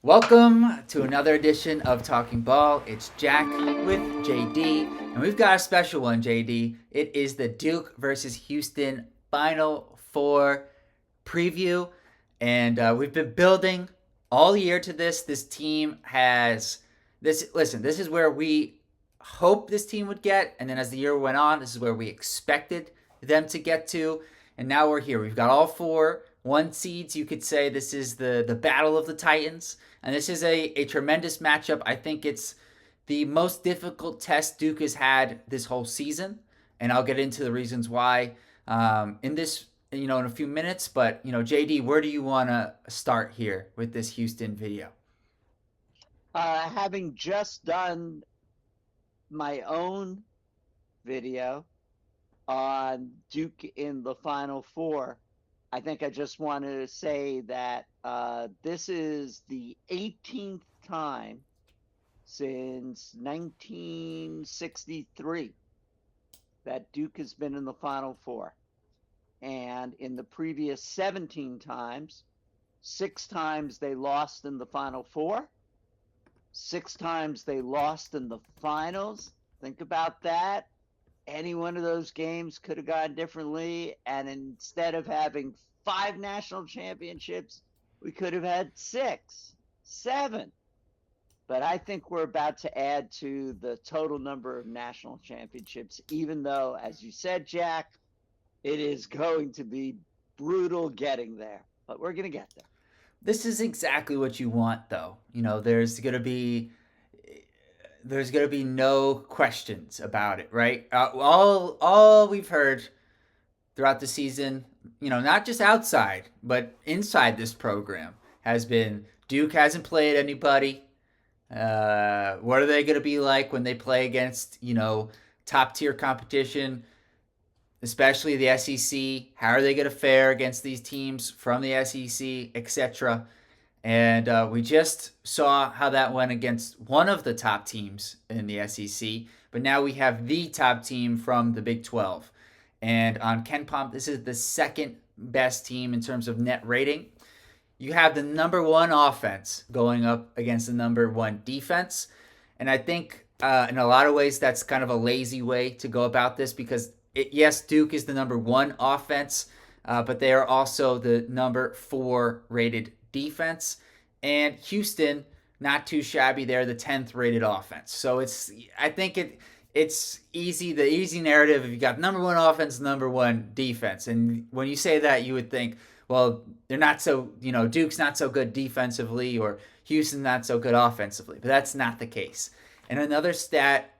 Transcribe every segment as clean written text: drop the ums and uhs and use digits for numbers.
Welcome to another edition of Talking Ball. It's Jack with JD, and we've got a special one, JD. It is the Duke versus Houston Final Four preview, and we've been building all year to this. This team has this. Listen, this is where we hope this team would get, and then as the year went on, this is where we expected them to get to, and now we're here. We've got all four one seeds. You could say this is the battle of the Titans, and this is a tremendous matchup. I think it's the most difficult test Duke has had this whole season, and I'll get into the reasons why in this in a few minutes. But JD, where do you want to start here with this Houston video? Having just done my own video on Duke in the Final Four, I think I just wanted to say that this is the 18th time since 1963 that Duke has been in the Final Four. And in the previous 17 times, 6 times they lost in the Final Four. 6 times they lost in the finals. Think about that. Any one of those games could have gone differently. And instead of having 5 national championships, we could have had 6, 7. But I think we're about to add to the total number of national championships, even though, as you said, Jack, it is going to be brutal getting there. But we're going to get there. This is exactly what you want, though. There's gonna be no questions about it, right? All we've heard throughout the season, not just outside but inside this program, has been Duke hasn't played anybody. What are they going to be like when they play against top tier competition, especially the SEC? How are they going to fare against these teams from the SEC, etc.? And we just saw how that went against one of the top teams in the SEC, but now we have the top team from the Big 12. And on KenPom, this is the second best team in terms of net rating. You have the number one offense going up against the number one defense. And I think in a lot of ways that's kind of a lazy way to go about this because, yes, Duke is the number one offense, but they are also the number four rated defense. And Houston, not too shabby, they're the 10th rated offense. So I think it's easy. The easy narrative, if you got number one offense, number one defense. And when you say that, you would think, well, they're not so, Duke's not so good defensively or Houston not so good offensively. But that's not the case. And another stat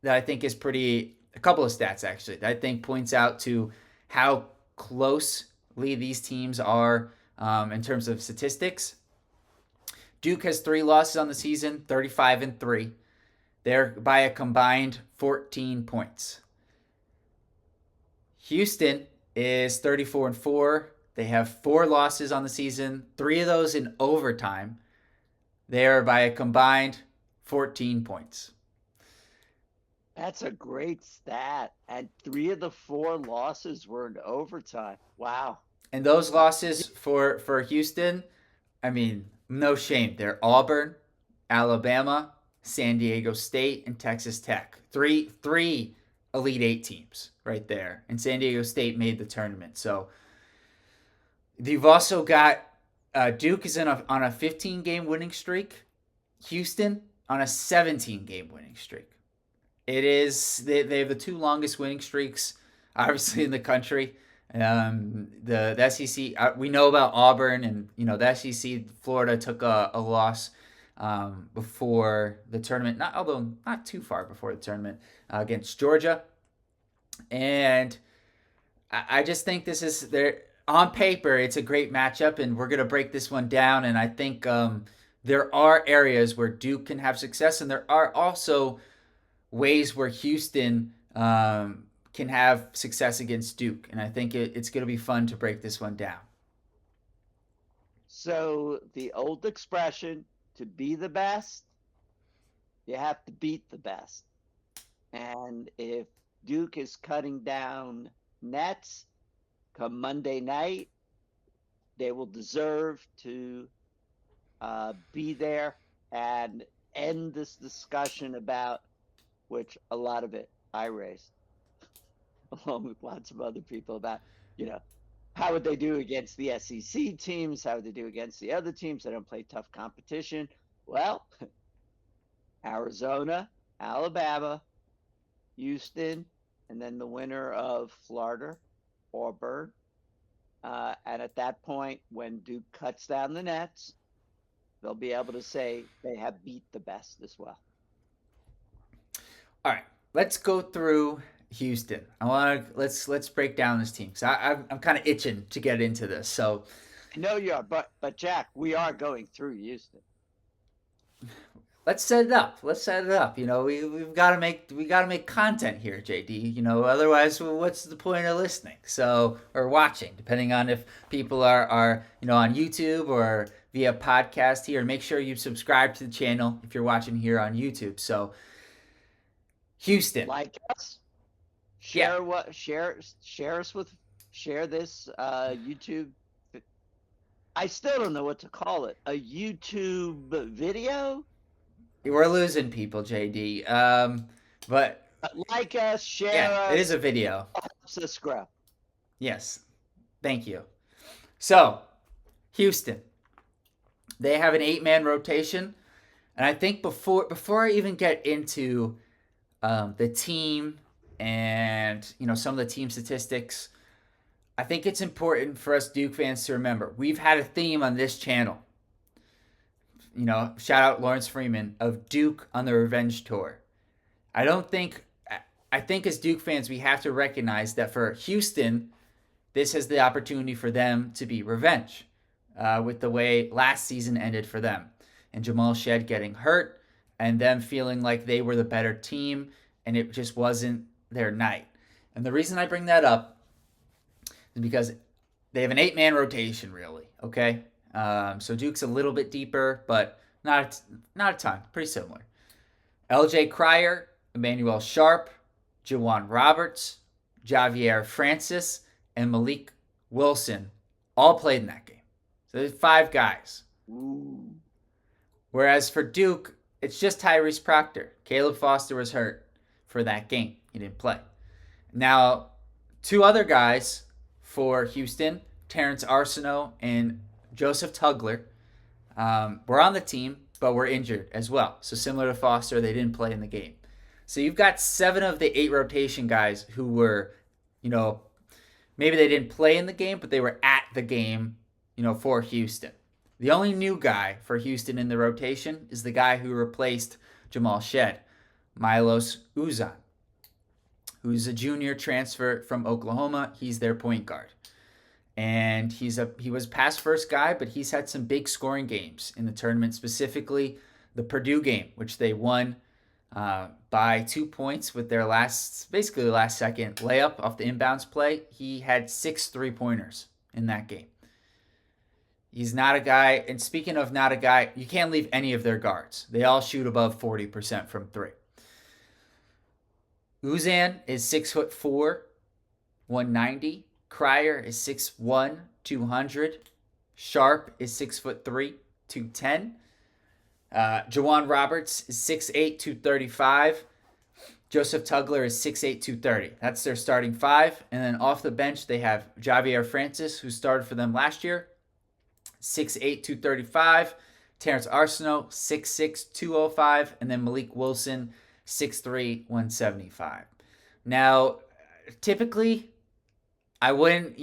that I think is a couple of stats actually, that I think points out to how closely these teams are in terms of statistics. Duke has 3 losses on the season, 35-3. They're by a combined 14 points. Houston is 34-4. They have 4 losses on the season, 3 of those in overtime. They are by a combined 14 points. That's a great stat. And 3 of the 4 losses were in overtime. Wow. And those losses for Houston, I mean, no shame. They're Auburn, Alabama, San Diego State, and Texas Tech. Three Elite Eight teams right there. And San Diego State made the tournament. So you've also got Duke is on a 15 game winning streak. Houston on a 17 game winning streak. They have the 2 longest winning streaks, obviously, in the country. The SEC, we know about Auburn, and the SEC. Florida took a loss before the tournament, not too far before the tournament, against Georgia. And I just think this is there on paper. It's a great matchup, and we're gonna break this one down. And I think there are areas where Duke can have success, and there are also ways where Houston can have success against Duke. And I think it's going to be fun to break this one down. So, the old expression, to be the best, you have to beat the best. And if Duke is cutting down nets come Monday night, they will deserve to be there and end this discussion about which a lot of it I raised, along with lots of other people about, you know, how would they do against the SEC teams? How would they do against the other teams that don't play tough competition? Well, Arizona, Alabama, Houston, and then the winner of Florida, Auburn. And at that point, when Duke cuts down the nets, they'll be able to say they have beat the best as well. All right, let's go through Houston. Let's break down this team because I'm kind of itching to get into this. So I know you are, but Jack, we are going through Houston. let's set it up. Let's set it up. You know, we've got to make content here, JD. You know, otherwise, what's the point of listening? So or watching, depending on if people are on YouTube or via podcast here. Make sure you subscribe to the channel if you're watching here on YouTube. So Houston, like us, share this YouTube. I still don't know what to call it. A YouTube video. We're losing people, JD. But like us, share us. It is a video. Helps us grow. Yes, thank you. So Houston, they have an 8-man rotation, and I think before I even get into the team and some of the team statistics, I think it's important for us Duke fans to remember we've had a theme on this channel. Shout out Lawrence Freeman of Duke on the Revenge Tour. I think as Duke fans we have to recognize that for Houston, this is the opportunity for them to be revenge with the way last season ended for them. And Jamal Shead getting hurt and them feeling like they were the better team and it just wasn't their night. And the reason I bring that up is because they have an 8-man rotation, really, okay? So Duke's a little bit deeper, but not a ton. Pretty similar. LJ Cryer, Emmanuel Sharp, J'Wan Roberts, Javier Francis, and Malik Wilson all played in that game. So there's 5 guys. Ooh. Whereas for Duke, it's just Tyrese Proctor. Caleb Foster was hurt for that game. He didn't play. Now, 2 other guys for Houston, Terrence Arsenault and Joseph Tugler, were on the team, but were injured as well. So similar to Foster, they didn't play in the game. So you've got 7 of the 8 rotation guys who were, maybe they didn't play in the game, but they were at the game, for Houston. The only new guy for Houston in the rotation is the guy who replaced Jamal Shead, Milos Uzan, who's a junior transfer from Oklahoma. He's their point guard. And he was pass first guy, but he's had some big scoring games in the tournament, specifically the Purdue game, which they won by 2 points with their last second layup off the inbounds play. He had 6 3-pointers in that game. He's not a guy, and speaking of not a guy, you can't leave any of their guards. They all shoot above 40% from 3. Uzan is 6'4", 190. Cryer is 6'1", 200. Sharp is 6'3", 210. J'Wan Roberts is 6'8", 235. Joseph Tugler is 6'8", 230. That's their starting 5. And then off the bench, they have Javier Francis, who started for them last year, 6'8", 235. Terrence Arsenault, 6'6", 205. And then Malik Wilson, 6'3", 175. Now, typically, I wouldn't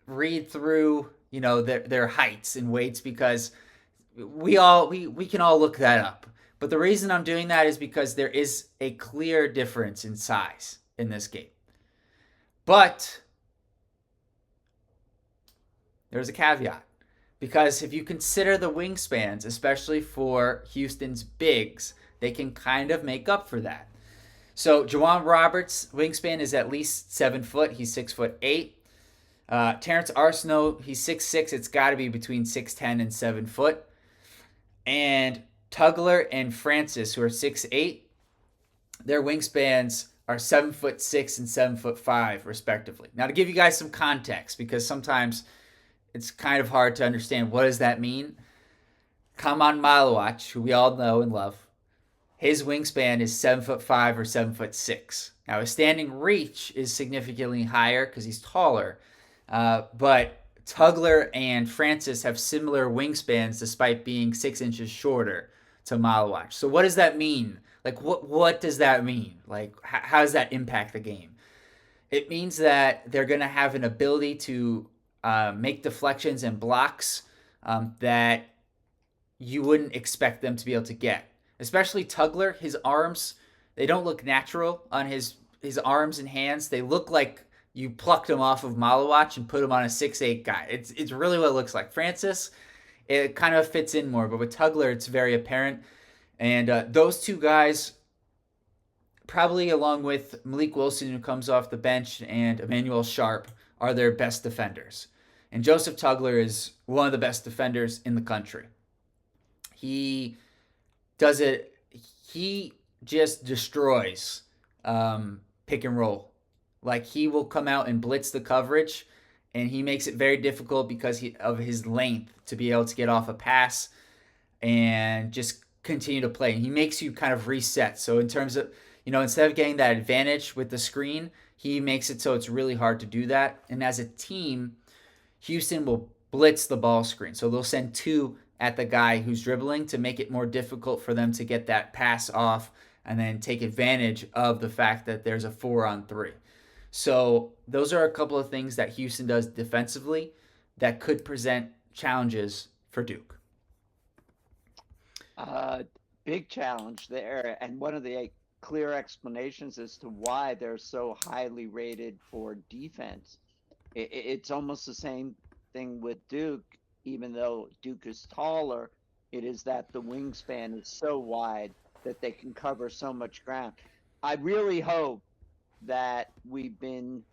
read through, their heights and weights because we can all look that up. But the reason I'm doing that is because there is a clear difference in size in this game. But there's a caveat. Because if you consider the wingspans, especially for Houston's bigs, they can kind of make up for that. So J'Wan Roberts' wingspan is at least 7 foot. He's 6'8". Terrence Arsenault, he's 6'6". It's got to be between 6'10" and 7 foot. And Tugler and Francis, who are 6'8", their wingspans are 7'6" and 7'5", respectively. Now, to give you guys some context, because sometimes it's kind of hard to understand what does that mean. Khaman Malawac, who we all know and love, his wingspan is 7'5" or 7'6". Now his standing reach is significantly higher because he's taller, but Tugler and Francis have similar wingspans despite being 6 inches shorter to Malawac. So what does that mean? Like what does that mean? Like how does that impact the game? It means that they're going to have an ability to make deflections and blocks that you wouldn't expect them to be able to get. Especially Tugler, his arms, they don't look natural on his arms and hands. They look like you plucked him off of Malawac and put him on a 6'8" guy. It's really what it looks like. Francis, it kind of fits in more, but with Tugler, it's very apparent. And those two guys, probably along with Malik Wilson, who comes off the bench, and Emmanuel Sharp, are their best defenders. And Joseph Tugler is one of the best defenders in the country. He does it. He just destroys pick and roll. Like he will come out and blitz the coverage, and he makes it very difficult because of his length to be able to get off a pass and just continue to play. And he makes you kind of reset. So in terms of, instead of getting that advantage with the screen, he makes it so it's really hard to do that. And as a team, Houston will blitz the ball screen. So they'll send two at the guy who's dribbling to make it more difficult for them to get that pass off and then take advantage of the fact that there's a 4-on-3. So those are a couple of things that Houston does defensively that could present challenges for Duke. Big challenge there, and one of the clear explanations as to why they're so highly rated for defense. It's almost the same thing with Duke. Even though Duke is taller, it is that the wingspan is so wide that they can cover so much ground. I really hope that we've been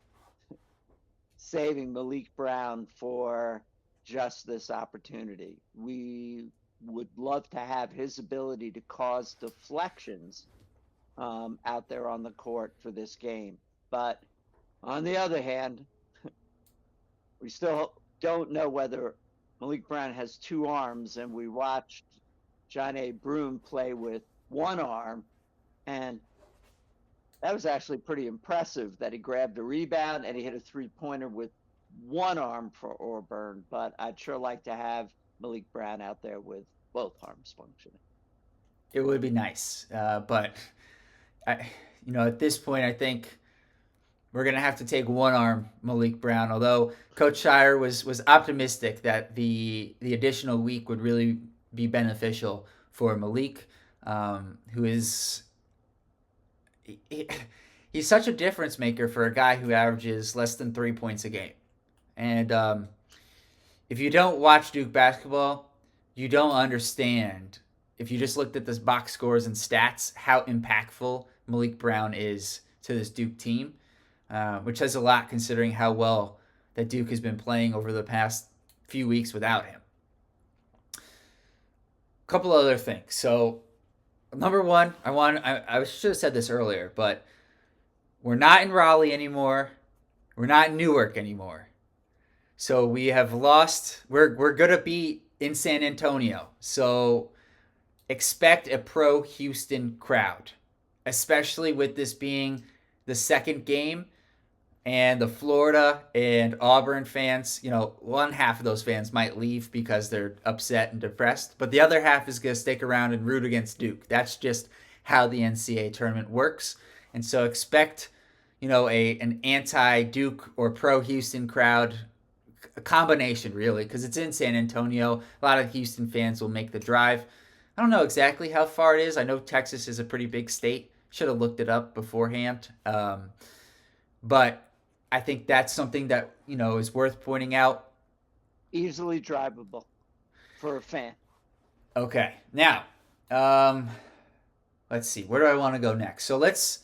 saving Malik Brown for just this opportunity. We would love to have his ability to cause deflections out there on the court for this game. But on the other hand, we still don't know whether Malik Brown has two arms, and we watched John Broome play with one arm, and that was actually pretty impressive that he grabbed a rebound and he hit a three-pointer with one arm for Auburn. But I'd sure like to have Malik Brown out there with both arms functioning. It would be nice, but at this point, I think we're going to have to take one-arm Malik Brown, although Coach Shire was optimistic that the additional week would really be beneficial for Malik, who is he's such a difference maker for a guy who averages less than 3 points a game. And if you don't watch Duke basketball, you don't understand, if you just looked at this box scores and stats, how impactful Malik Brown is to this Duke team. Which says a lot considering how well that Duke has been playing over the past few weeks without him. A couple other things. So, number one, I should have said this earlier, but we're not in Raleigh anymore. We're not in Newark anymore. So we have lost. We're going to be in San Antonio. So expect a pro Houston crowd, especially with this being the second game. And the Florida and Auburn fans, one half of those fans might leave because they're upset and depressed, but the other half is going to stick around and root against Duke. That's just how the NCAA tournament works. And so expect, an anti-Duke or pro-Houston crowd, a combination really, because it's in San Antonio. A lot of Houston fans will make the drive. I don't know exactly how far it is. I know Texas is a pretty big state. Should have looked it up beforehand. But I think that's something that, is worth pointing out. Easily drivable for a fan. Okay. Now, let's see. Where do I want to go next? So let's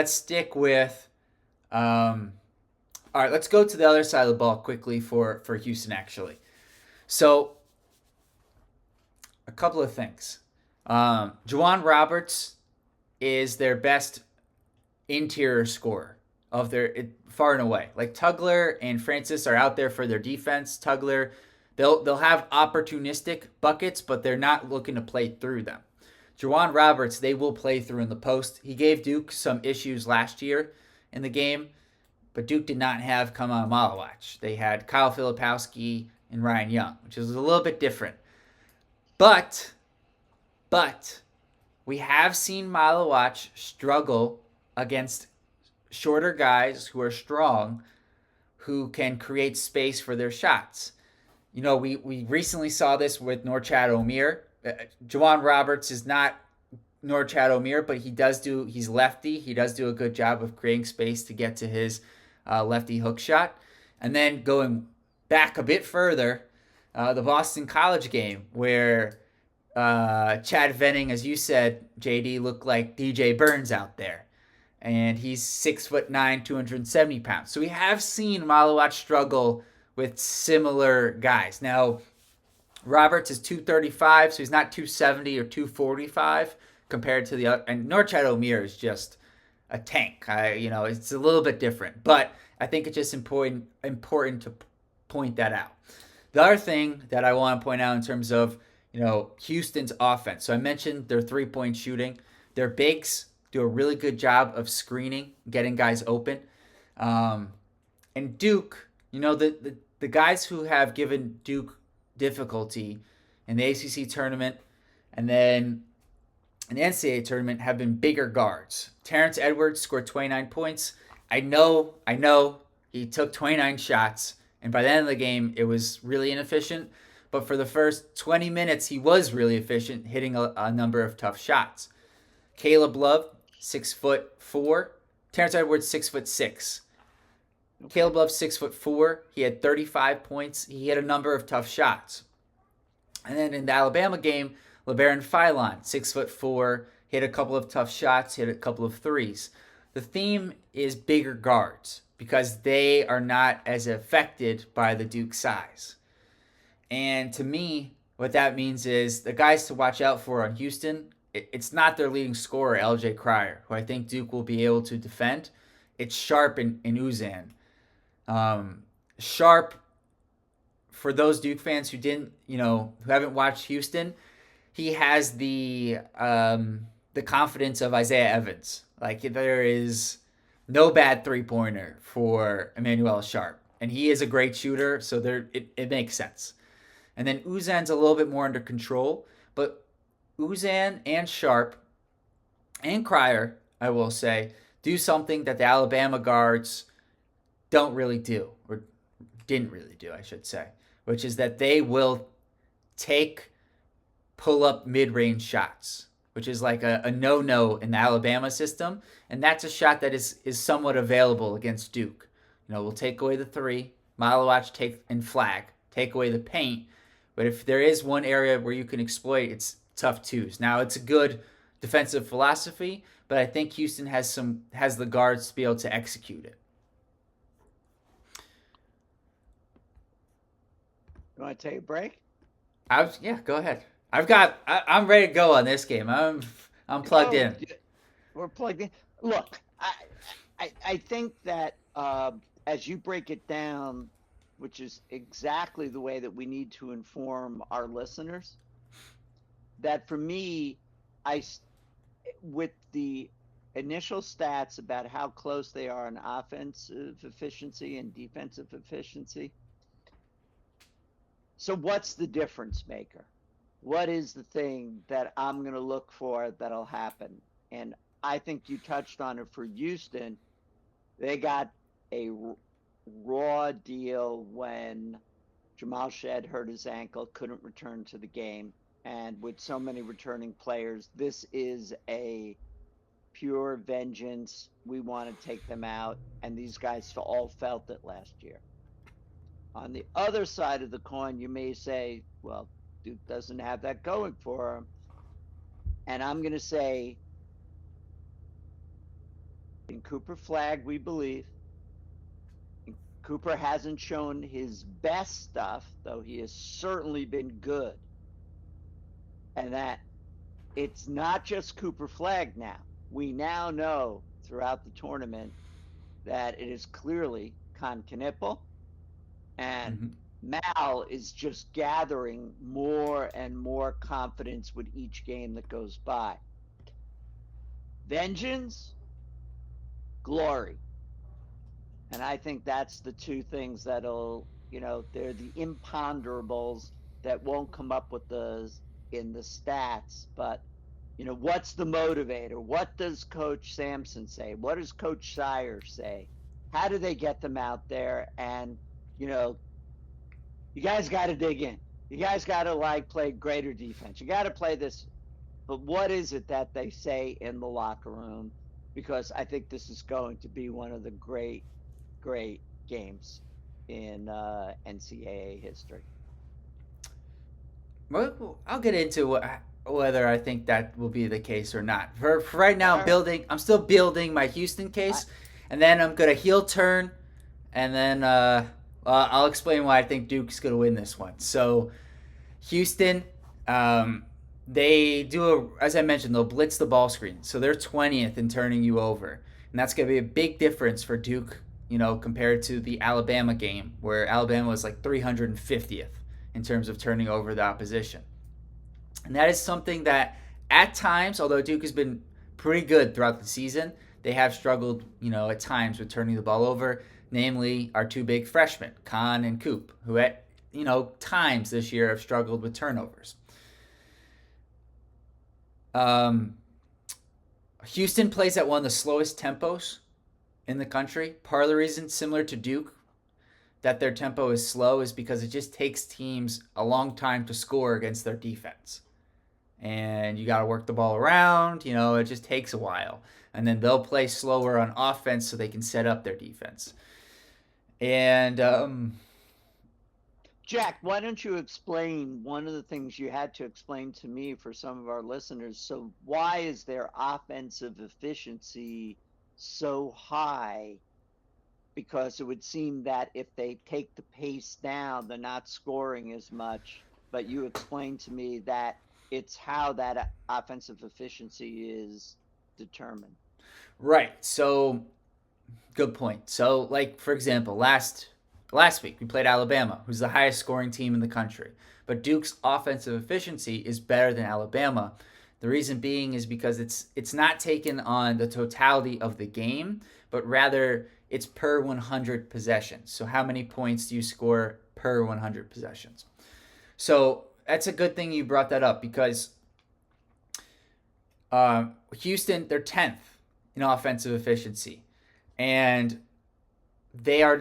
stick with all right, let's go to the other side of the ball quickly for Houston actually. So a couple of things. Juwan Roberts is their best interior scorer. of far and away. Like Tugler and Francis are out there for their defense. Tugler, they'll have opportunistic buckets, but they're not looking to play through them. J'Wan Roberts, they will play through in the post. He gave Duke some issues last year in the game, but Duke did not have Kamau Malawach. They had Kyle Filipowski and Ryan Young, which is a little bit different. But we have seen Malawach struggle against shorter guys who are strong, who can create space for their shots. You know, we recently saw this with Norchad Omier. J'Wan Roberts is not Norchad Omier, but he's lefty. He does do a good job of creating space to get to his lefty hook shot. And then going back a bit further, the Boston College game where Chad Venning, as you said, JD, looked like DJ Burns out there. And he's 6'9", 270 pounds. So we have seen Malawach struggle with similar guys. Now, Roberts is 235, so he's not 270 or 245 compared to the other. And Norchad Omier is just a tank. It's a little bit different. But I think it's just important to point that out. The other thing that I want to point out in terms of, Houston's offense. So I mentioned their three-point shooting. Their bigs do a really good job of screening, getting guys open. And Duke, the guys who have given Duke difficulty in the ACC tournament and then in the NCAA tournament have been bigger guards. Terrence Edwards scored 29 points. I know he took 29 shots, and by the end of the game, it was really inefficient. But for the first 20 minutes, he was really efficient, hitting a number of tough shots. Caleb Love, 6'4". Terrence Edwards, 6'6". Okay. Caleb Love, 6'4". He had 35 points. He hit a number of tough shots. And then in the Alabama game, LeBaron Philon, 6'4", hit a couple of tough shots, hit a couple of threes. The theme is bigger guards because they are not as affected by the Duke size. And to me, what that means is the guys to watch out for on Houston, it's not their leading scorer, LJ Cryer, who I think Duke will be able to defend. It's Sharp and Uzan. Sharp, for those Duke fans who haven't watched Houston, he has the confidence of Isaiah Evans. Like, there is no bad three-pointer for Emmanuel Sharp. And he is a great shooter, so it makes sense. And then Uzan's a little bit more under control, but Uzan and Sharp and Cryer, I will say, do something that the Alabama guards don't really do, or didn't really do, I should say, which is that they will take pull-up mid-range shots, which is like a no-no in the Alabama system, and that's a shot that is somewhat available against Duke. We'll take away the three, Malawach take away the paint, but if there is one area where you can exploit, it's tough twos. Now, it's a good defensive philosophy, but I think Houston has the guards to be able to execute it. You want to take a break? Go ahead. I'm ready to go on this game. I'm plugged in. We're plugged in. Look, I think that as you break it down, which is exactly the way that we need to inform our listeners, that for me, with the initial stats about how close they are in offensive efficiency and defensive efficiency. So what's the difference maker? What is the thing that I'm going to look for that'll happen? And I think you touched on it for Houston. They got a raw deal when Jamal Shead hurt his ankle, couldn't return to the game. And with so many returning players, this is a pure vengeance. We want to take them out. And these guys all felt it last year. On the other side of the coin, you may say, well, Duke doesn't have that going for him. And I'm going to say, in Cooper Flagg, we believe. Cooper hasn't shown his best stuff, though he has certainly been good. And that it's not just Cooper Flagg now. We now know throughout the tournament that it is clearly Con Knipple, and Mm-hmm. Mal is just gathering more and more confidence with each game that goes by. Vengeance, glory. And I think that's the two things that'll, they're the imponderables that won't come up with the in the stats. But, what's the motivator? What does Coach Sampson say? What does Coach Sire say? How do they get them out there? And, you know, you guys got to dig in. You guys got to play greater defense. You got to play this. But what is it that they say in the locker room? Because I think this is going to be one of the great games in NCAA history. Well, I'll get into whether I think that will be the case or not. For right now, I'm still building my Houston case, and then I'm gonna heel turn, and then I'll explain why I think Duke's gonna win this one. So, Houston, they as I mentioned, they'll blitz the ball screen, so they're 20th in turning you over, and that's gonna be a big difference for Duke. Compared to the Alabama game, where Alabama was like 350th in terms of turning over the opposition. And that is something that at times, although Duke has been pretty good throughout the season, they have struggled, at times with turning the ball over, namely our two big freshmen, Kahn and Coop, who at, times this year have struggled with turnovers. Houston plays at one of the slowest tempos in the country. Part of the reason, similar to Duke, that their tempo is slow is because it just takes teams a long time to score against their defense. And you got to work the ball around, it just takes a while. And then they'll play slower on offense so they can set up their defense. And Jack, why don't you explain one of the things you had to explain to me for some of our listeners? So why is their offensive efficiency so high? Because it would seem that if they take the pace down, they're not scoring as much. But you explained to me that it's how that offensive efficiency is determined. Right. So, good point. So, for example, last week we played Alabama, who's the highest scoring team in the country. But Duke's offensive efficiency is better than Alabama. The reason being is because it's not taken on the totality of the game, but rather it's per 100 possessions. So how many points do you score per 100 possessions? So that's a good thing you brought that up, because Houston, they're 10th in offensive efficiency, and they're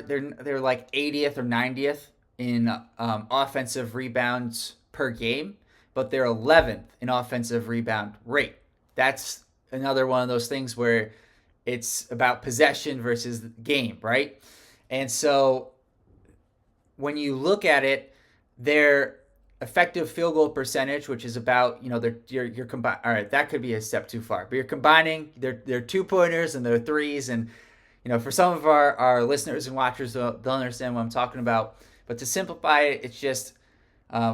like 80th or 90th in offensive rebounds per game, but they're 11th in offensive rebound rate. That's another one of those things where it's about possession versus game, right? And so when you look at it, their effective field goal percentage, which is about, you're combined. All right, that could be a step too far, but you're combining their 2-pointers and their threes. And, for some of our listeners and watchers, they'll understand what I'm talking about. But to simplify it, it's just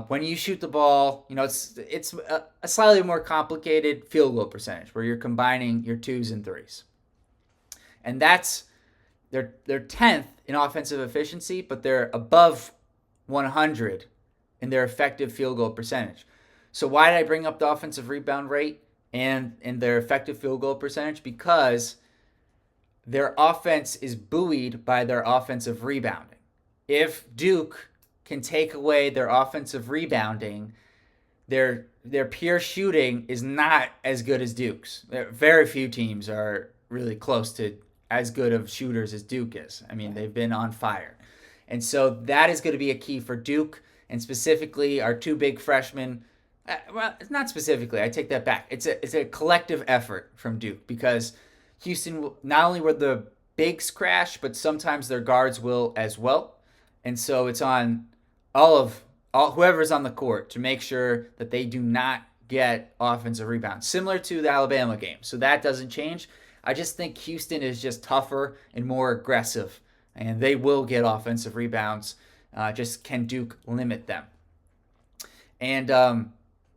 when you shoot the ball, it's a slightly more complicated field goal percentage where you're combining your 2s and 3s. And that's they're 10th in offensive efficiency, but they're above 100 in their effective field goal percentage. So why did I bring up the offensive rebound rate and their effective field goal percentage? Because their offense is buoyed by their offensive rebounding. If Duke can take away their offensive rebounding, their pure shooting is not as good as Duke's. Very few teams are really close to as good of shooters as Duke is. I mean, they've been on fire. And so that is going to be a key for Duke, and specifically our two big freshmen. Well, it's not specifically. I take that back. It's a collective effort from Duke, because Houston, not only will the bigs crash, but sometimes their guards will as well. And so it's on all whoever's on the court to make sure that they do not get offensive rebounds, similar to the Alabama game. So that doesn't change. I just think Houston is just tougher and more aggressive, and they will get offensive rebounds. Just can Duke limit them? And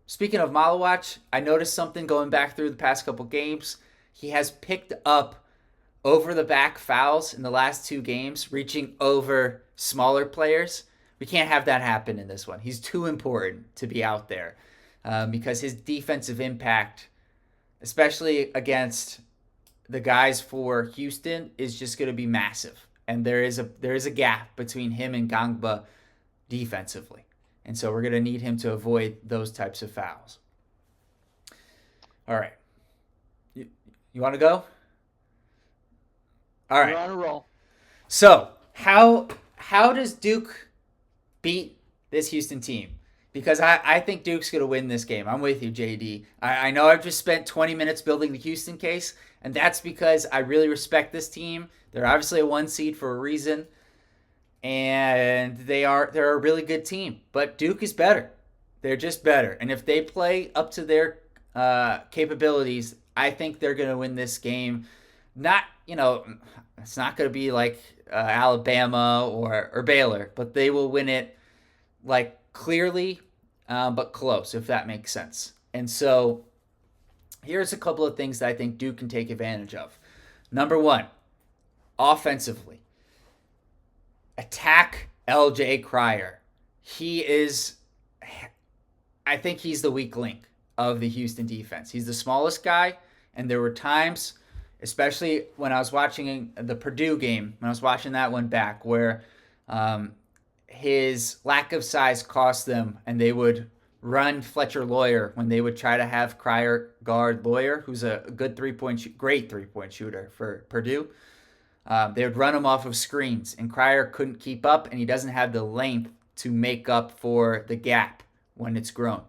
speaking of Malawach, I noticed something going back through the past couple games. He has picked up over the back fouls in the last 2 games, reaching over smaller players. We can't have that happen in this one. He's too important to be out there because his defensive impact, especially against the guys for Houston, is just going to be massive. And there is a gap between him and Gangba defensively. And so we're going to need him to avoid those types of fouls. All right. You want to go? All right. You're on a roll. So how does Duke beat this Houston team? Because I think Duke's going to win this game. I'm with you, JD. I know I've just spent 20 minutes building the Houston case, and that's because I really respect this team. They're obviously a 1 seed for a reason, and they're a really good team. But Duke is better. They're just better. And if they play up to their capabilities, I think they're going to win this game. Not, it's not going to be like Alabama or Baylor, but they will win it like clearly, but close, if that makes sense. And so here's a couple of things that I think Duke can take advantage of. Number 1, offensively, attack LJ Cryer. I think he's the weak link of the Houston defense. He's the smallest guy, and there were times, especially when I was watching the Purdue game, when I was watching that one back, where his lack of size cost them, and they would run Fletcher Loyer when they would try to have Cryer guard Loyer, who's a good great three-point shooter for Purdue. They would run him off of screens, and Cryer couldn't keep up, and he doesn't have the length to make up for the gap when it's grown.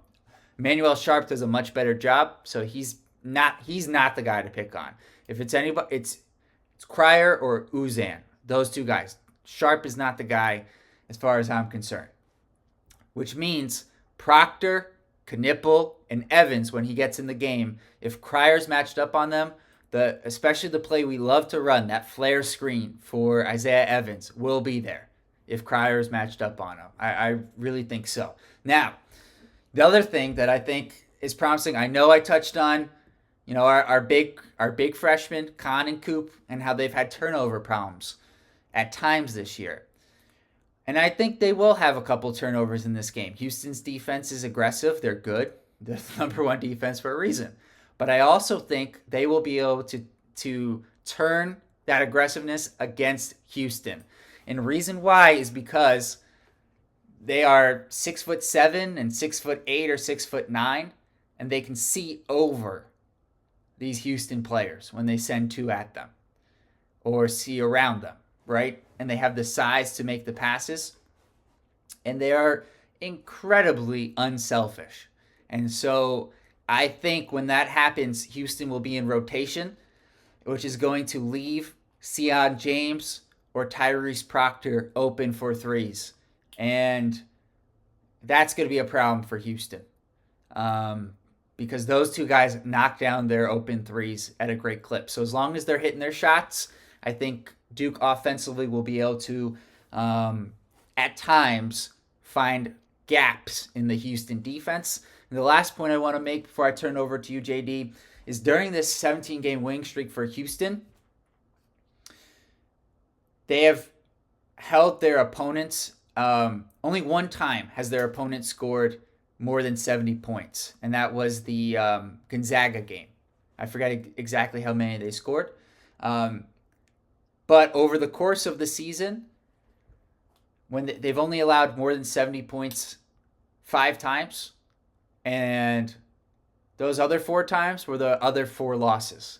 Emmanuel Sharp does a much better job, so he's not the guy to pick on. If it's anybody, it's Cryer or Uzan. Those 2 guys. Sharp is not the guy as far as I'm concerned. Which means Proctor, Knipple, and Evans, when he gets in the game, if Cryer's matched up on them, especially the play we love to run, that flare screen for Isaiah Evans, will be there if Cryer's matched up on him. I really think so. Now, the other thing that I think is promising, I know I touched on, our big freshmen, Khan and Coop, and how they've had turnover problems at times this year. And I think they will have a couple turnovers in this game. Houston's defense is aggressive. They're good. They're the number 1 defense for a reason. But I also think they will be able to turn that aggressiveness against Houston. And the reason why is because they are 6'7" and 6'8" or 6'9", and they can see over these Houston players when they send 2 at them or see around them, right? And they have the size to make the passes, and they are incredibly unselfish. And so I think when that happens, Houston will be in rotation, which is going to leave Sion James or Tyrese Proctor open for threes. And that's going to be a problem for Houston because those 2 guys knock down their open threes at a great clip. So as long as they're hitting their shots, I think Duke offensively will be able to, at times, find gaps in the Houston defense. And the last point I want to make before I turn over to you, JD, is during this 17-game winning streak for Houston, they have held their opponents. Only 1 time has their opponent scored more than 70 points, and that was the Gonzaga game. I forget exactly how many they scored. But over the course of the season, when they've only allowed more than 70 points 5 times, and those other 4 times were the other 4 losses.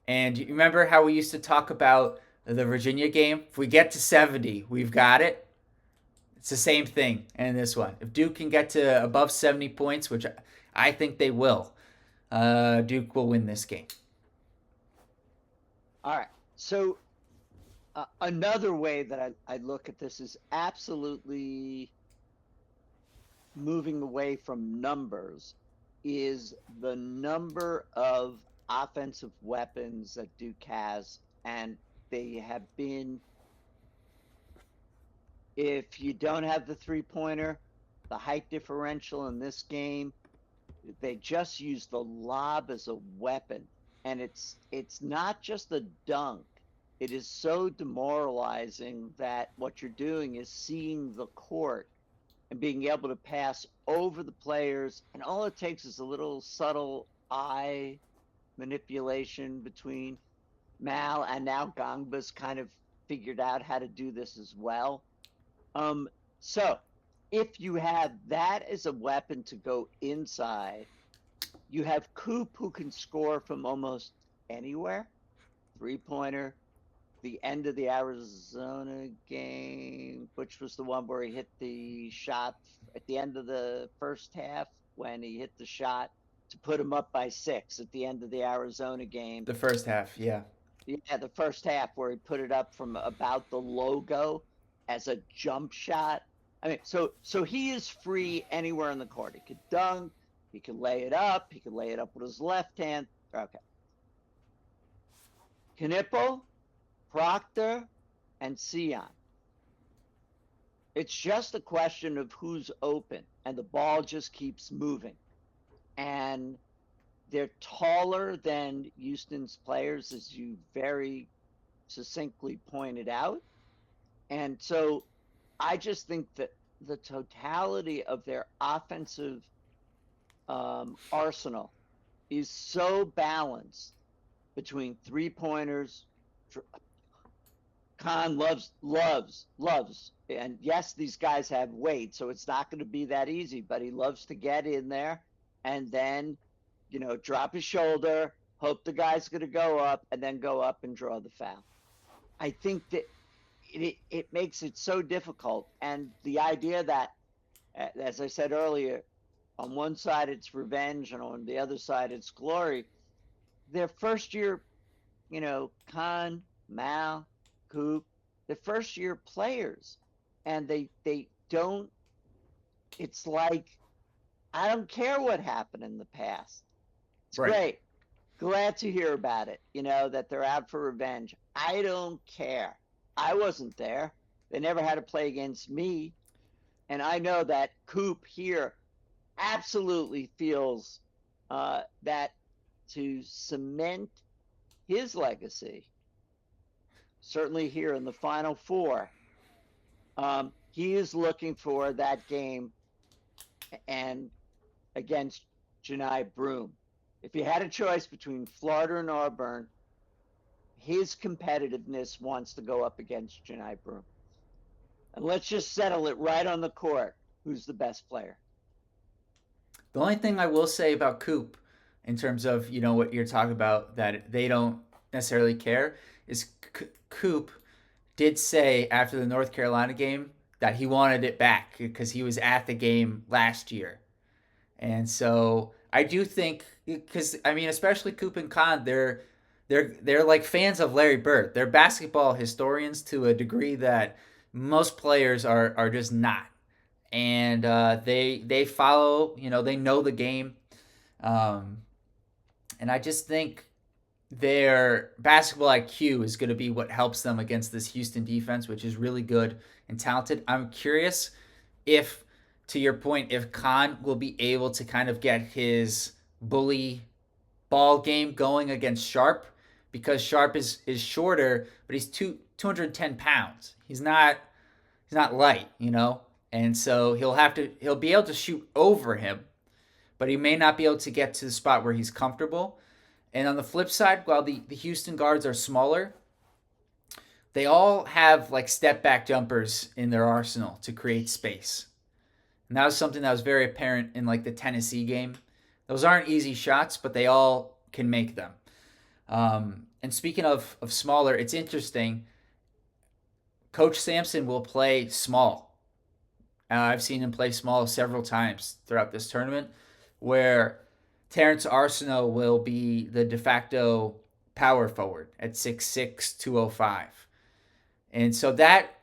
And you remember how we used to talk about the Virginia game? If we get to 70, we've got it. It's the same thing in this one. If Duke can get to above 70 points, which I think they will, Duke will win this game. All right. So another way that I look at this is absolutely moving away from numbers is the number of offensive weapons that Duke has, and they have been, if you don't have the 3-pointer, the height differential in this game, they just use the lob as a weapon. And it's not just a dunk. it is so demoralizing that what you're doing is seeing the court and being able to pass over the players. And all it takes is a little subtle eye manipulation between Mal, and now Gangba's kind of figured out how to do this as well. So if you have that as a weapon to go inside, you have Coop who can score from almost anywhere, 3-pointer. The end of the Arizona game, which was the one where he hit the shot at the end of the first half, when he hit the shot to put him up by 6 at the end of the Arizona game. The first half, yeah. Yeah, the first half where he put it up from about the logo as a jump shot. I mean, so he is free anywhere in the court. He could dunk, he could lay it up, he could lay it up with his left hand. Okay. Knipple, Proctor, and Sion. It's just a question of who's open, and the ball just keeps moving. And they're taller than Houston's players, as you very succinctly pointed out. And so I just think that the totality of their offensive arsenal is so balanced between 3-pointers. Khan loves, and yes, these guys have weight, so it's not going to be that easy, but he loves to get in there and then, drop his shoulder, hope the guy's going to go up, and then go up and draw the foul. I think that it makes it so difficult. And the idea that, as I said earlier, on one side it's revenge and on the other side it's glory. Their first year, Khan, Mal, Coop, the first year players, and they don't, it's like, I don't care what happened in the past. It's Right. great. Glad to hear about it, that they're out for revenge. I don't care. I wasn't there. They never had to play against me. And I know that Coop here absolutely feels that to cement his legacy, certainly here in the Final Four, he is looking for that game and against Johni Broome. If he had a choice between Florida and Auburn, his competitiveness wants to go up against Johni Broome. And let's just settle it right on the court. Who's the best player? The only thing I will say about Coop, in terms of what you're talking about, that they don't necessarily care, is Coop did say after the North Carolina game that he wanted it back because he was at the game last year. And so I do think, because especially Coop and Khan, they're like fans of Larry Bird. They're basketball historians to a degree that most players are just not. And they follow, they know the game. And I just think their basketball IQ is going to be what helps them against this Houston defense, which is really good and talented. I'm curious if, to your point, if Khan will be able to kind of get his bully ball game going against Sharp, because Sharp is shorter, but he's 210 pounds. He's not light, and so he'll be able to shoot over him, but he may not be able to get to the spot where he's comfortable. And on the flip side, while the Houston guards are smaller, they all have like step back jumpers in their arsenal to create space. And that was something that was very apparent in like the Tennessee game. Those aren't easy shots, but they all can make them. And speaking of smaller, it's interesting. Coach Sampson will play small. I've seen him play small several times throughout this tournament, where Terrence Arsenault will be the de facto power forward at 6'6", 205. And so that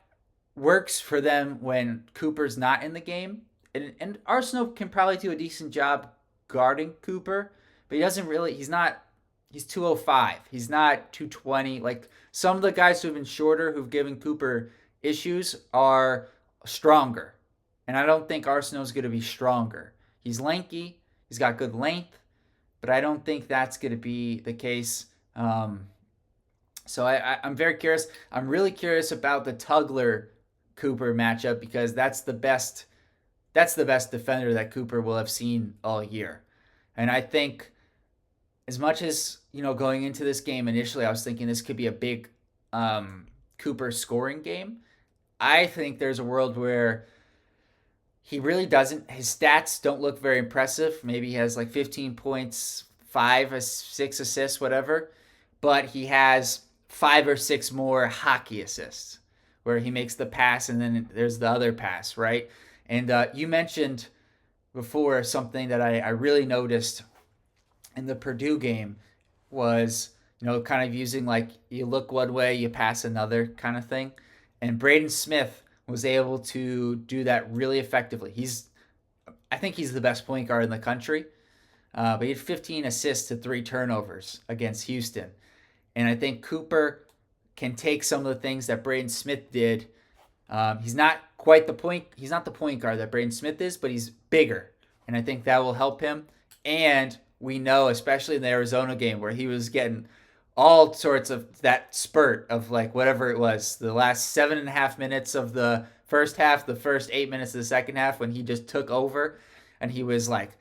works for them when Cooper's not in the game. And Arsenault can probably do a decent job guarding Cooper, but he's 205. He's not 220. Like some of the guys who've been shorter, who've given Cooper issues, are stronger. And I don't think Arsenault's going to be stronger. He's lanky. He's got good length, but I don't think that's going to be the case So I'm very curious. I'm really curious about the Tugler Cooper matchup because that's the best defender that Cooper will have seen all year. And I think as much as, going into this game initially I was thinking this could be a big Cooper scoring game. I think there's a world where he really doesn't. His stats don't look very impressive. Maybe he has like 15 points, 6 assists, whatever. But he has 5 or 6 more hockey assists where he makes the pass and then there's the other pass, right? And you mentioned before something that I really noticed in the Purdue game was, kind of using like you look one way, you pass another kind of thing. And Braden Smith was able to do that really effectively. I think he's the best point guard in the country. But he had 15 assists to 3 turnovers against Houston. And I think Cooper can take some of the things that Braden Smith did. He's not quite the point. He's not the point guard that Braden Smith is, but he's bigger, and I think that will help him. And we know, especially in the Arizona game, where he was getting all sorts of that spurt of like whatever it was, the last 7.5 minutes of the first half, the first 8 minutes of the second half, when he just took over, and he was like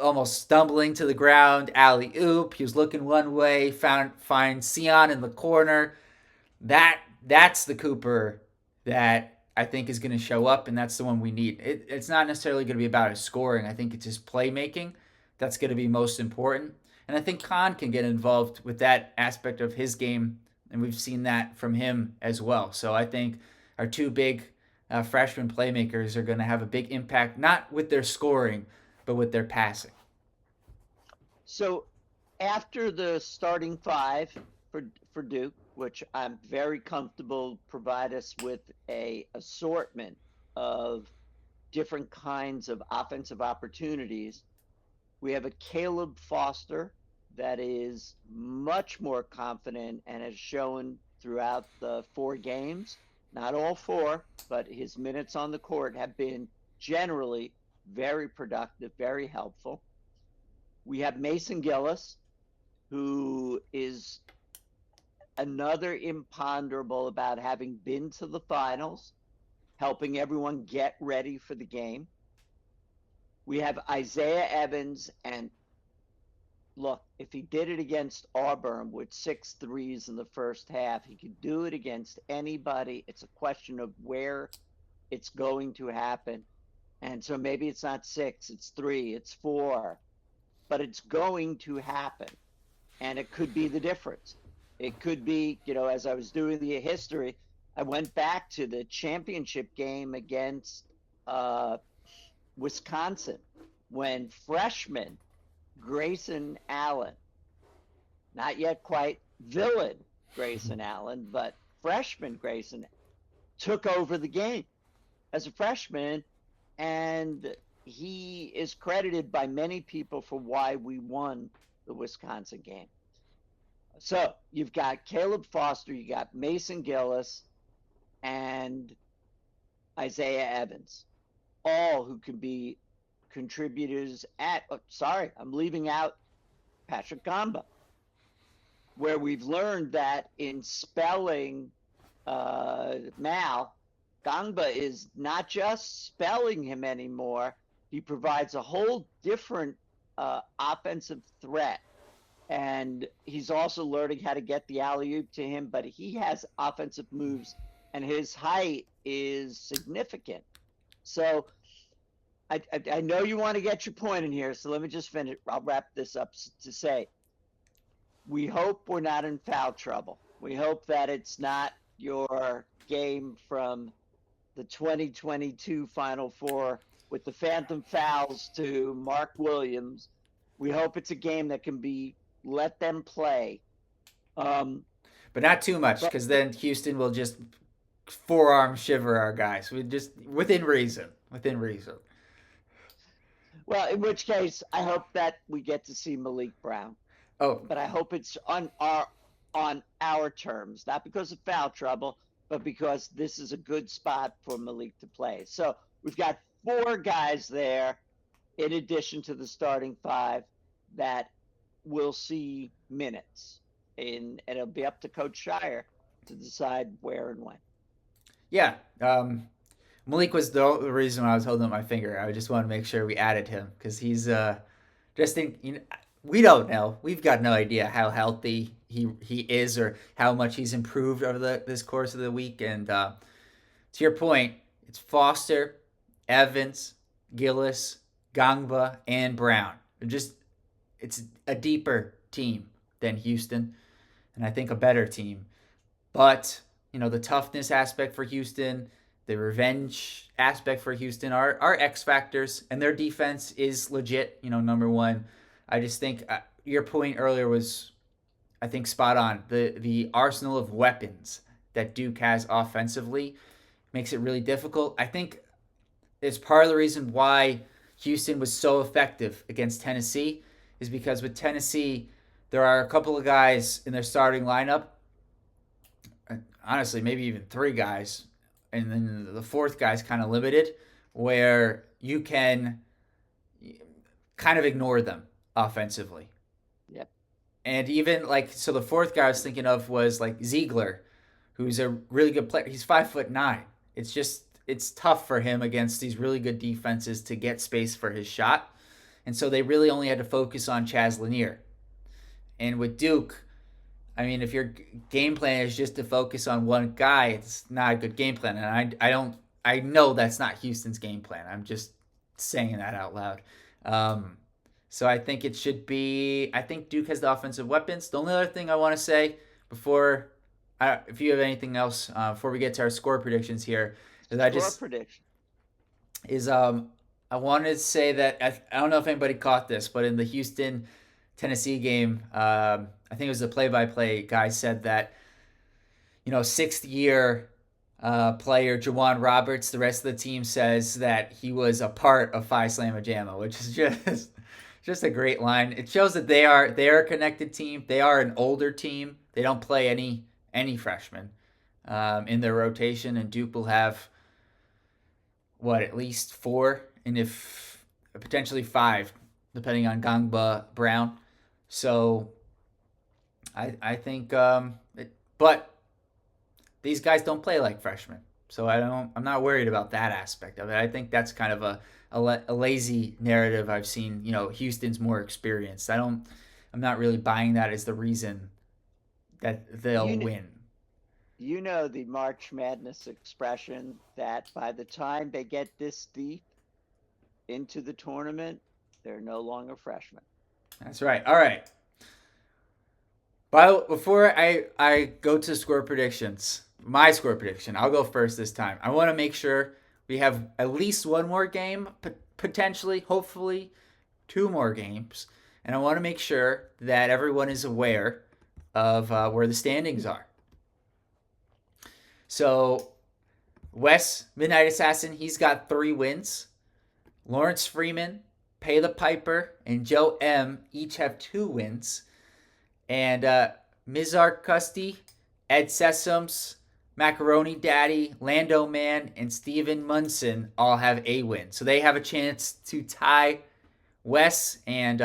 almost stumbling to the ground, alley oop. He was looking one way, find Sion in the corner. That's the Cooper that I think is going to show up, and that's the one we need. It's not necessarily going to be about his scoring. I think it's his playmaking that's going to be most important. And I think Khan can get involved with that aspect of his game, and we've seen that from him as well. So I think our two big freshman playmakers are going to have a big impact, not with their scoring, but with their passing. So after the starting five for Duke, which I'm very comfortable provide us with a assortment of different kinds of offensive opportunities, we have a Caleb Foster that is much more confident and has shown throughout the 4 games, not all 4, but his minutes on the court have been generally very productive, very helpful. We have Mason Gillis, who is another imponderable about having been to the finals, helping everyone get ready for the game. We have Isaiah Evans, and look, if he did it against Auburn with 6 threes in the first half, he could do it against anybody. It's a question of where it's going to happen. And so maybe it's not 6, it's 3, it's 4, but it's going to happen. And it could be the difference. It could be, as I was doing the history, I went back to the championship game against Wisconsin when freshman Grayson Allen, not yet quite villain Grayson Allen, but freshman Grayson, took over the game as a freshman, and he is credited by many people for why we won the Wisconsin game. So you've got Caleb Foster, you got Mason Gillis, and Isaiah Evans, all who can be contributors I'm leaving out Patrick Gamba, where we've learned that in spelling Mal, Gamba is not just spelling him anymore. He provides a whole different offensive threat. And he's also learning how to get the alley-oop to him, but he has offensive moves, and his height is significant. So I know you want to get your point in here, so let me just finish. I'll wrap this up to say, we hope we're not in foul trouble. We hope that it's not your game from the 2022 Final Four with the phantom fouls to Mark Williams. We hope it's a game that can be let them play. But not too much, because then Houston will just forearm shiver our guys. We just within reason. Well, in which case, I hope that we get to see Malik Brown. Oh, but I hope it's on our terms, not because of foul trouble, but because this is a good spot for Malik to play. So we've got 4 guys there, in addition to the starting 5, that will see minutes. and it'll be up to Coach Shire to decide where and when. Yeah. Malik was the reason why I was holding up my finger. I just want to make sure we added him because he's just in. We don't know. We've got no idea how healthy he is or how much he's improved over this course of the week. And to your point, it's Foster, Evans, Gillis, Gangba, and Brown. It's a deeper team than Houston, and I think a better team. But the toughness aspect for Houston, the revenge aspect for Houston are X factors, and their defense is legit. Number one. I just think your point earlier was, I think, spot on. The arsenal of weapons that Duke has offensively makes it really difficult. I think it's part of the reason why Houston was so effective against Tennessee is because with Tennessee, there are a couple of guys in their starting lineup, honestly, maybe even three guys, and then the fourth guy's kind of limited, where you can kind of ignore them offensively. Yep. And even so the fourth guy I was thinking of was like Ziegler, who's a really good player. He's 5'9". It's tough for him against these really good defenses to get space for his shot. And so they really only had to focus on Chaz Lanier. And with Duke, I mean, if your game plan is just to focus on one guy, it's not a good game plan. And I know that's not Houston's game plan. I'm just saying that out loud. So I think it should be. I think Duke has the offensive weapons. The only other thing I want to say before, if you have anything else before we get to our score predictions here, is I wanted to say that I don't know if anybody caught this, but in the Houston Tennessee game, I think it was the play-by-play guy said that sixth year player Jawan Roberts, the rest of the team says that he was a part of Phi Slamma Jamma, which is just a great line. It shows that they are a connected team. They are an older team. They don't play any freshmen in their rotation, and Duke will have at least 4, and if potentially 5, depending on Gangba Brown. So I think, but these guys don't play like freshmen, so I'm not worried about that aspect of it. I think that's kind of a lazy narrative I've seen. Houston's more experienced. I'm not really buying that as the reason that they'll win. The March Madness expression that by the time they get this deep into the tournament, they're no longer freshmen. That's right. All right. Before I go to score predictions, my score prediction, I'll go first this time. I want to make sure we have at least one more game, potentially, hopefully, 2 more games. And I want to make sure that everyone is aware of where the standings are. So, Wes, Midnight Assassin, he's got 3 wins. Lawrence Freeman, Pay the Piper, and Joe M. each have 2 wins. And Mizar Custy, Ed Sessoms, Macaroni Daddy, Lando Man, and Steven Munson all have a win. So they have a chance to tie Wes, and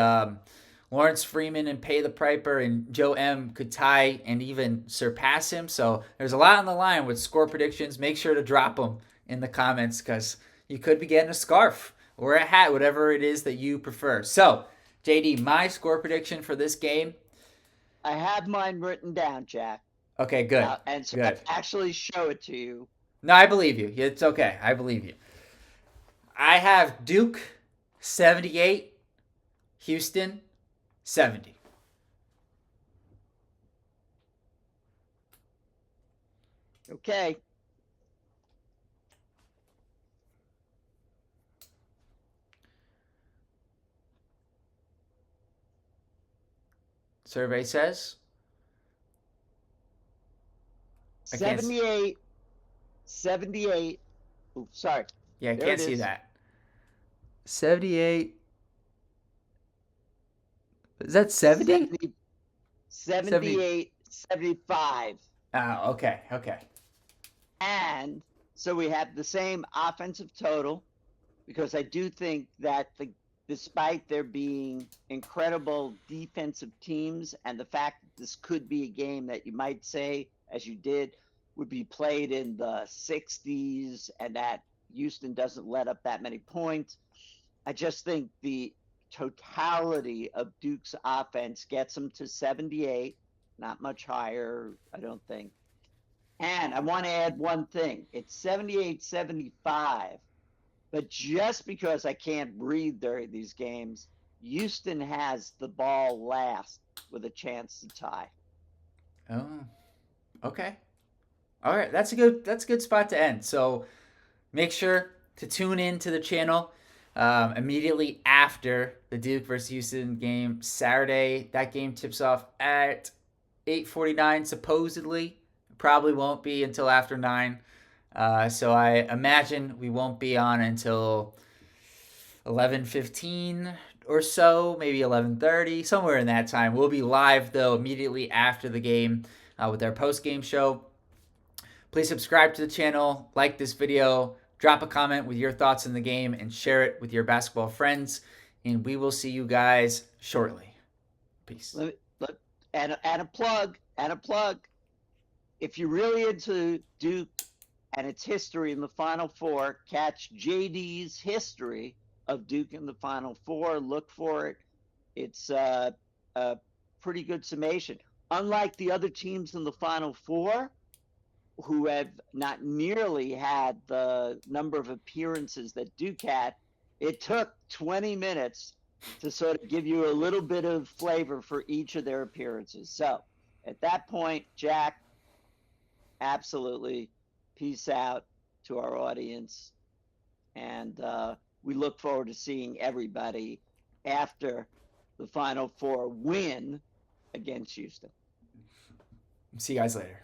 Lawrence Freeman and Pay the Piper and Joe M could tie and even surpass him. So there's a lot on the line with score predictions. Make sure to drop them in the comments because you could be getting a scarf or a hat, whatever it is that you prefer. So, JD, my score prediction for this game. I have mine written down, Jack. Okay, good. And so good. I actually show it to you. No, I believe you. It's okay. I believe you. I have Duke 78, Houston 70. Okay. Survey says 78. Oops, sorry. Yeah, I can't see that. 78. Is that 70? 78, 75. Oh, okay. And so we have the same offensive total because I do think that despite there being incredible defensive teams and the fact that this could be a game that you might say, as you did, would be played in the 60s and that Houston doesn't let up that many points, I just think the totality of Duke's offense gets them to 78, not much higher, I don't think. And I want to add one thing. It's 78-75, but just because I can't breathe during these games, Houston has the ball last with a chance to tie. Oh, okay. All right, that's a good spot to end. So make sure to tune in to the channel immediately after the Duke versus Houston game Saturday. That game tips off at 8:49 supposedly. Probably won't be until after 9. So I imagine we won't be on until 11:15 or so, maybe 11:30, somewhere in that time. We'll be live though immediately after the game with our post-game show. Please subscribe to the channel, like this video, drop a comment with your thoughts on the game, and share it with your basketball friends. And we will see you guys shortly. Peace. And a plug. If you're really into Duke and its history in the Final Four, catch JD's history of Duke in the Final Four. Look for it. It's a pretty good summation. Unlike the other teams in the Final Four, who have not nearly had the number of appearances that Duke had, it took 20 minutes to sort of give you a little bit of flavor for each of their appearances. So at that point, Jack, absolutely, peace out to our audience. And we look forward to seeing everybody after the Final Four win against Houston. See you guys later.